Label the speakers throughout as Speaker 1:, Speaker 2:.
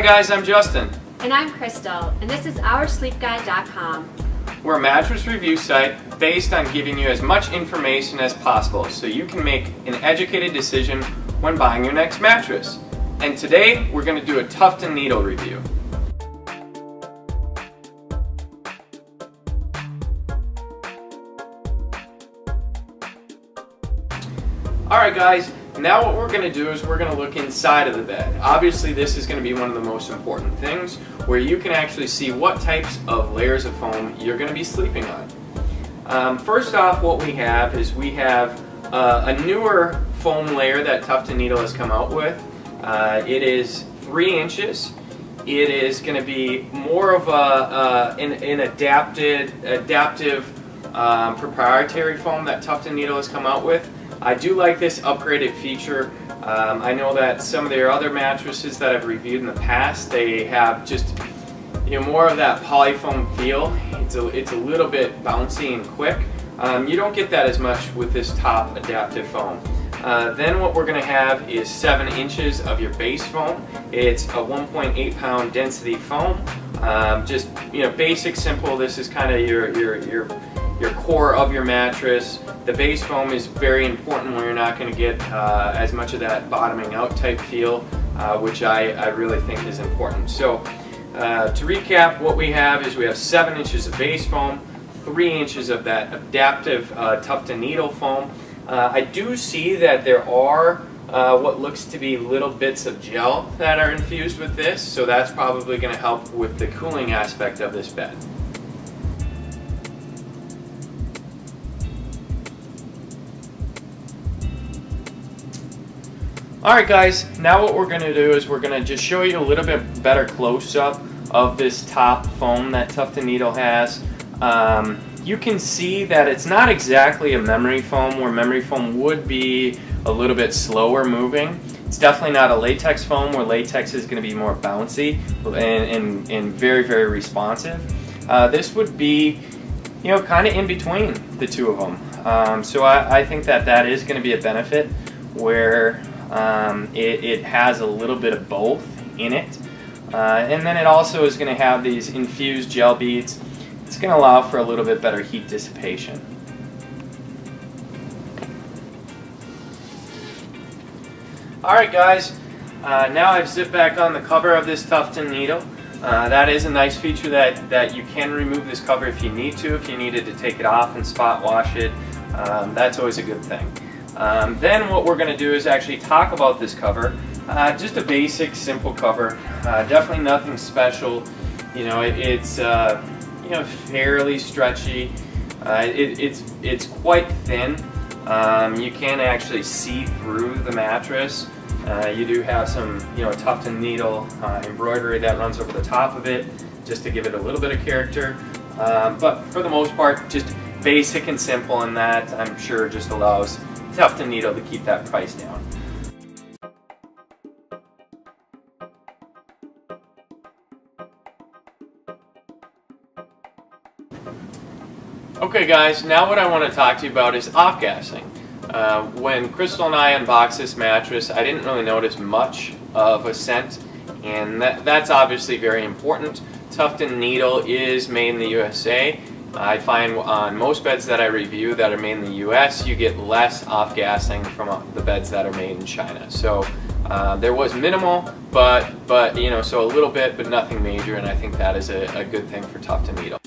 Speaker 1: Hi guys, I'm Justin.
Speaker 2: And I'm Crystal, and this is OurSleepGuide.com.
Speaker 1: We're a mattress review site based on giving you as much information as possible so you can make an educated decision when buying your next mattress. And today we're going to do a Tuft and Needle review. Alright guys, now what we're going to do is we're going to look inside of the bed. Obviously this is going to be one of the most important things where you can actually see what types of layers of foam you're going to be sleeping on. First off, what we have is we have a newer foam layer that Tuft and Needle has come out with. It is 3 inches. It is going to be more of an adaptive proprietary foam that Tuft and Needle has come out with. I do like this upgraded feature. I know that some of their other mattresses that I've reviewed in the past, they have just more of that polyfoam feel. It's a little bit bouncy and quick. You don't get that as much with this top adaptive foam. Then what we're going to have is 7 inches of your base foam. It's a 1.8 pound density foam. Just basic, simple. This is kind of your core of your mattress. The base foam is very important when you're not going to get as much of that bottoming out type feel, which I really think is important. So to recap, what we have is we have 7 inches of base foam, 3 inches of that adaptive Tuft and Needle foam. I do see that there are what looks to be little bits of gel that are infused with this, so that's probably going to help with the cooling aspect of this bed. Alright guys, now what we're going to do is we're going to just show you a little bit better close-up of this top foam that Tuft and Needle has. You can see that it's not exactly a memory foam, where memory foam would be a little bit slower moving. It's definitely not a latex foam, where latex is going to be more bouncy and very, very responsive. This would be kind of in between the two of them. So I think that is going to be a benefit where it has a little bit of both in it. And then it also is going to have these infused gel beads. It's going to allow for a little bit better heat dissipation. Alright guys, now I've zipped back on the cover of this Tuft and Needle. That is a nice feature that you can remove this cover if you need to. If you needed to take it off and spot wash it, that's always a good thing. Then what we're going to do is actually talk about this cover. Just a basic, simple cover. Definitely nothing special. It's fairly stretchy. It's quite thin. You can actually see through the mattress. You do have some Tuft and Needle embroidery that runs over the top of it, just to give it a little bit of character. But for the most part, just basic and simple, and that I'm sure just allows Tuft and Needle to keep that price down. Okay guys, now what I want to talk to you about is off-gassing. When Crystal and I unboxed this mattress, I didn't really notice much of a scent, and that's obviously very important. Tuft and Needle is made in the USA. I find on most beds that I review that are made in the US, you get less off-gassing from the beds that are made in China. So there was minimal, but so a little bit, but nothing major, and I think that is a good thing for Tuft and Needle.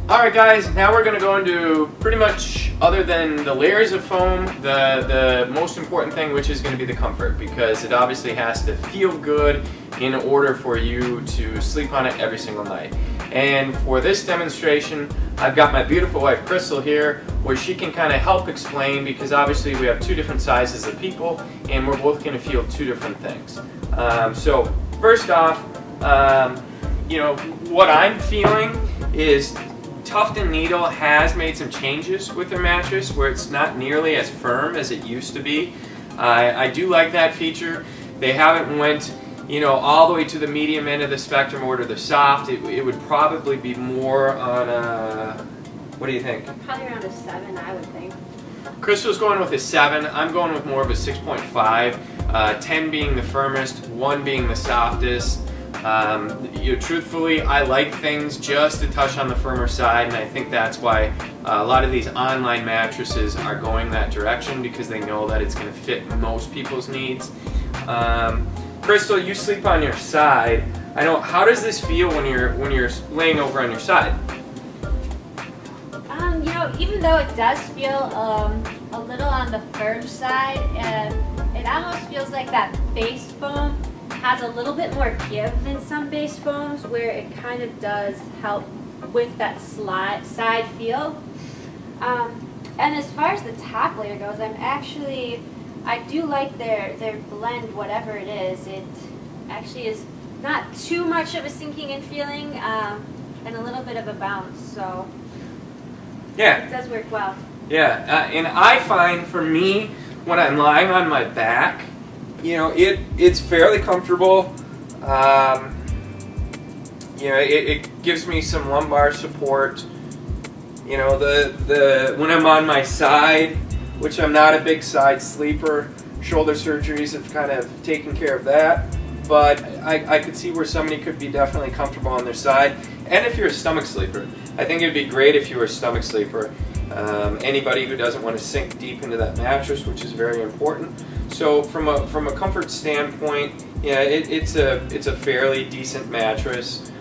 Speaker 1: Alright guys, now we're going to go into pretty much, other than the layers of foam, the most important thing, which is going to be the comfort, because it obviously has to feel good in order for you to sleep on it every single night. And for this demonstration, I've got my beautiful wife Crystal here, where she can kind of help explain, because obviously we have 2 different sizes of people, and we're both going to feel 2 different things. So first off, what I'm feeling is Tuft and Needle has made some changes with their mattress where it's not nearly as firm as it used to be. I do like that feature. They haven't went all the way to the medium end of the spectrum or to the soft. It would probably be more on a What do you think?
Speaker 2: Probably around a 7, I would think.
Speaker 1: Crystal's going with a 7. I'm going with more of a 6.5. 10 being the firmest, 1 being the softest. Truthfully, I like things just a touch on the firmer side, and I think that's why a lot of these online mattresses are going that direction, because they know that it's going to fit most people's needs. Crystal, you sleep on your side. I know. How does this feel when you're laying over on your side?
Speaker 2: Even though it does feel a little on the firm side, it almost feels like that base foam has a little bit more give than some base foams, where it kind of does help with that side feel. And as far as the top layer goes, I do like their blend, whatever it is. It actually is not too much of a sinking in feeling, and a little bit of a bounce, so
Speaker 1: yeah,
Speaker 2: it does work well.
Speaker 1: Yeah, and I find for me, when I'm lying on my back, it's fairly comfortable. It gives me some lumbar support. When I'm on my side, which I'm not a big side sleeper, shoulder surgeries have kind of taken care of that. But I could see where somebody could be definitely comfortable on their side. And if you're a stomach sleeper, I think it'd be great if you were a stomach sleeper. Anybody who doesn't want to sink deep into that mattress, which is very important. So from a comfort standpoint, yeah, it's a fairly decent mattress.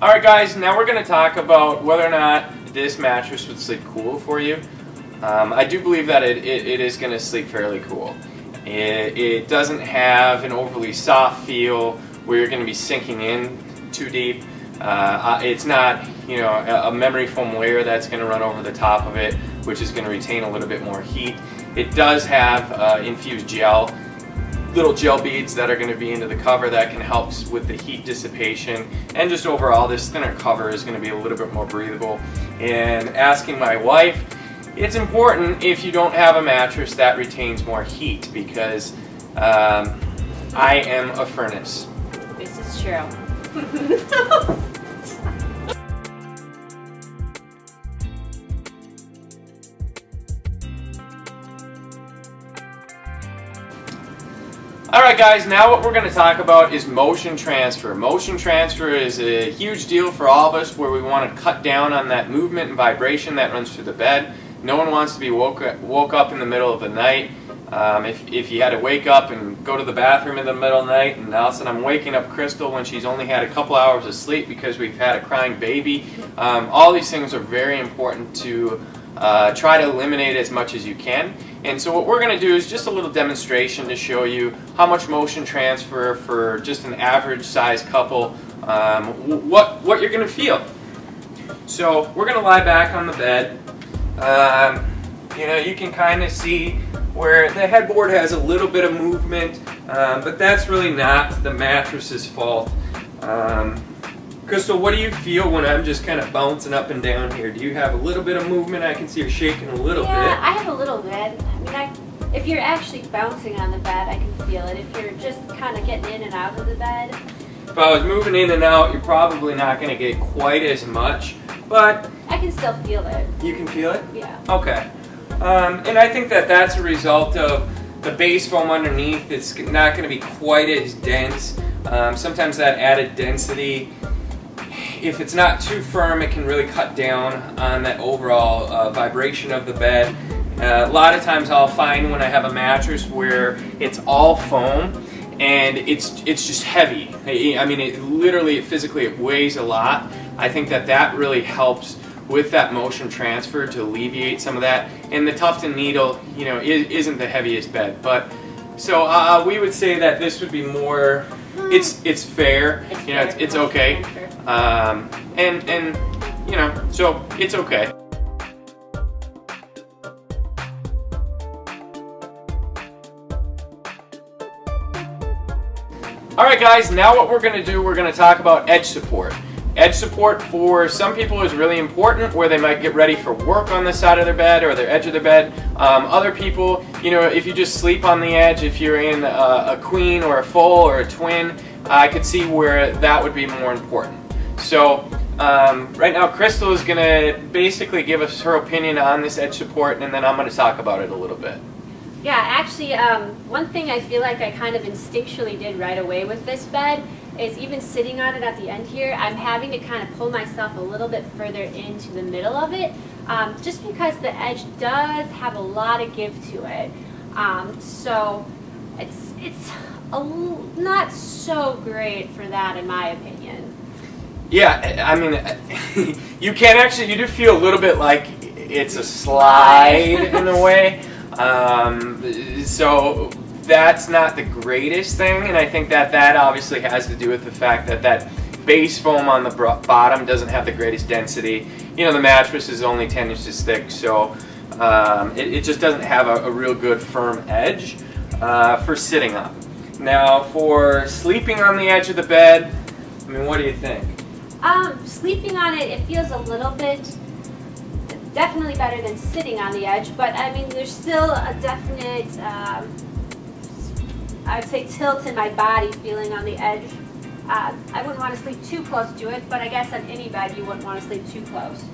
Speaker 1: Alright guys, now we're going to talk about whether or not this mattress would sleep cool for you. I do believe that it is going to sleep fairly cool. It doesn't have an overly soft feel where you're going to be sinking in too deep. It's not, a memory foam layer that's going to run over the top of it, which is going to retain a little bit more heat. It does have infused gel, little gel beads that are going to be into the cover that can help with the heat dissipation, and just overall this thinner cover is going to be a little bit more breathable. And asking my wife, it's important if you don't have a mattress that retains more heat, because I am a furnace.
Speaker 2: This is true.
Speaker 1: Alright guys, now what we're going to talk about is motion transfer. Motion transfer is a huge deal for all of us, where we want to cut down on that movement and vibration that runs through the bed. No one wants to be woke up in the middle of the night. If you had to wake up and go to the bathroom in the middle of the night, and all of a sudden I'm waking up Crystal when she's only had a couple hours of sleep because we've had a crying baby. All these things are very important to try to eliminate as much as you can. And so what we're going to do is just a little demonstration to show you how much motion transfer for just an average size couple, what you're going to feel. So we're going to lie back on the bed. You can kind of see where the headboard has a little bit of movement, but that's really not the mattress's fault. Crystal, what do you feel when I'm just kind of bouncing up and down here? Do you have a little bit of movement? I can see you're shaking a little bit.
Speaker 2: Yeah, I have a little bit. I mean, if you're actually bouncing on the bed, I can feel it. If you're just kind of getting in and out of the bed.
Speaker 1: If I was moving in and out, you're probably not going to get quite as much, but
Speaker 2: I can still feel it.
Speaker 1: You can feel it?
Speaker 2: Yeah.
Speaker 1: Okay. And I think that that's a result of the base foam underneath. It's not going to be quite as dense. Sometimes that added density, if it's not too firm, it can really cut down on that overall vibration of the bed. A lot of times I'll find when I have a mattress where it's all foam and it's just heavy. I mean, it physically weighs a lot. I think that really helps with that motion transfer to alleviate some of that. And the Tuft and Needle, isn't the heaviest bed, but so we would say that this would be more. It's fair. It's okay. So it's okay. Alright guys, now what we're going to do, we're going to talk about edge support. Edge support for some people is really important, where they might get ready for work on the side of their bed or their edge of their bed. Other people, you know, if you just sleep on the edge, if you're in a queen or a full or a twin, I could see where that would be more important. So right now Crystal is going to basically give us her opinion on this edge support, and then I'm going to talk about it a little bit.
Speaker 2: Yeah, actually, one thing I feel like I kind of instinctually did right away with this bed is even sitting on it at the end here, I'm having to kind of pull myself a little bit further into the middle of it, just because the edge does have a lot of give to it. So it's not so great for that, in my opinion.
Speaker 1: Yeah, I mean, you can actually, you do feel a little bit like it's a slide in a way. So that's not the greatest thing, and I think that obviously has to do with the fact that that base foam on the bottom doesn't have the greatest density. You know, the mattress is only 10 inches thick, so it just doesn't have a real good firm edge for sitting on. Now, for sleeping on the edge of the bed, I mean, what do you think?
Speaker 2: Sleeping on it, it feels a little bit definitely better than sitting on the edge, but I mean, there's still a definite, I would say, tilt in my body feeling on the edge. I wouldn't want to sleep too close to it, but I guess on any bed you wouldn't want to sleep too close.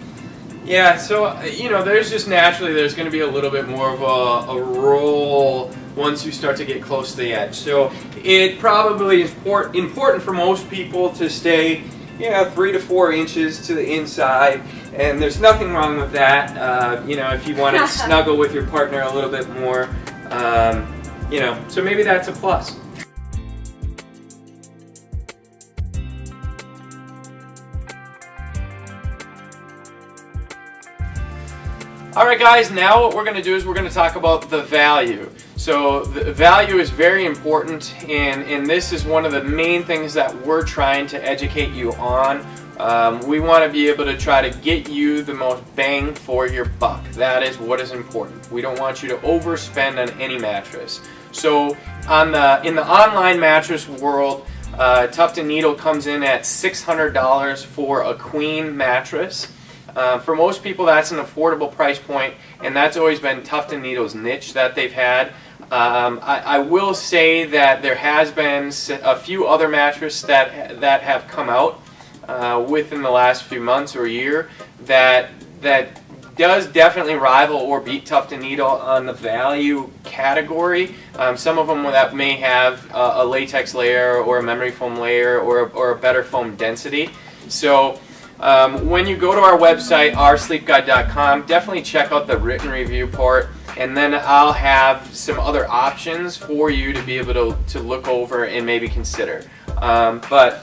Speaker 1: Yeah, so, you know, there's just naturally, there's going to be a little bit more of a roll once you start to get close to the edge. So it probably is important for most people to stay, you know, 3 to 4 inches to the inside, and there's nothing wrong with that. You know, if you want to snuggle with your partner a little bit more, you know, so maybe that's a plus. Alright guys, now what we're going to do is we're going to talk about the value. So the value is very important, and this is one of the main things that we're trying to educate you on. We want to be able to try to get you the most bang for your buck. That is what is important. We don't want you to overspend on any mattress. So in the online mattress world, Tuft & Needle comes in at $600 for a queen mattress. For most people, that's an affordable price point, and that's always been Tuft & Needle's niche that they've had. I will say that there has been a few other mattresses that have come out within the last few months or year that does definitely rival or beat Tuft & Needle on the value category. Some of them that may have a latex layer or a memory foam layer or a better foam density. So when you go to our website, oursleepguide.com, definitely check out the written review part, and then I'll have some other options for you to be able to look over and maybe consider. But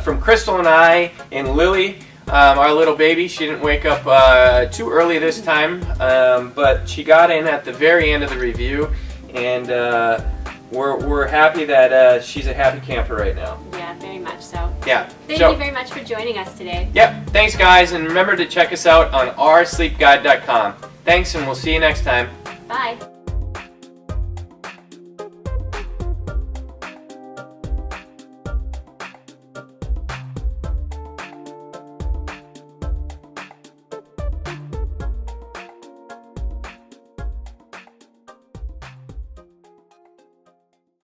Speaker 1: from Crystal and I and Lily, our little baby, she didn't wake up too early this time, but she got in at the very end of the review, and we're happy that she's a happy camper right now.
Speaker 2: Yeah, very much so.
Speaker 1: Yeah.
Speaker 2: Thank you very much for joining us today.
Speaker 1: Yep. Thanks, guys, and remember to check us out on oursleepguide.com. Thanks, and we'll see you next time.
Speaker 2: Bye.